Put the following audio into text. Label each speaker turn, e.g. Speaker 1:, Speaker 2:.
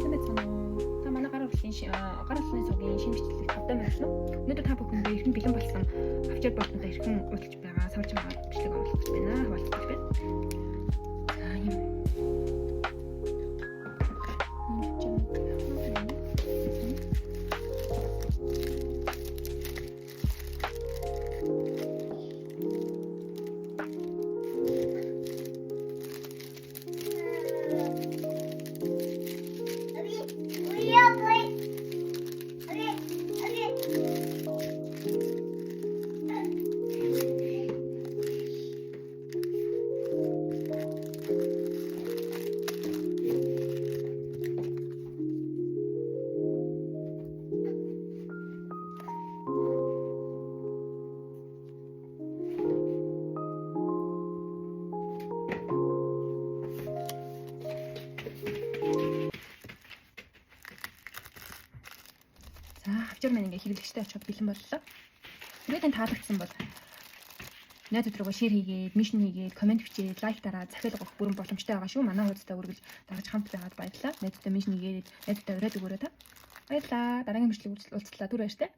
Speaker 1: Тэмээцэн та манай гар урлагийн сувгийн шинэ бичлэг 5 дахь байна уу? Өнөөдөр та бүхэндээ эргэн бэлэн болсон авчир болтнуудаа эргэн уулзж байгаа савж байгаа бичлэг оруулах гэж байна. Хуваалцах гэж байна. За юм. За авчир маань ингээ хэрэглэгчтэй очиход бэлэн боллоо. Тэгээд энэ таалагдсан бол найзууд руугаа шеэр хийгээд, мишн хийгээд, комент бичээд, лайк дараад захиал өгөх бүрэн боломжтой байгаа шүү. Манай хуудастай үргэлж дагаж хамт байгаад баярлалаа. Найзуудтай мишн хийгээд, найзуудтай ураад өгөөрэй та. Баярлалаа. Дараагийн бичлэг уулзлаа. Түр баяртай.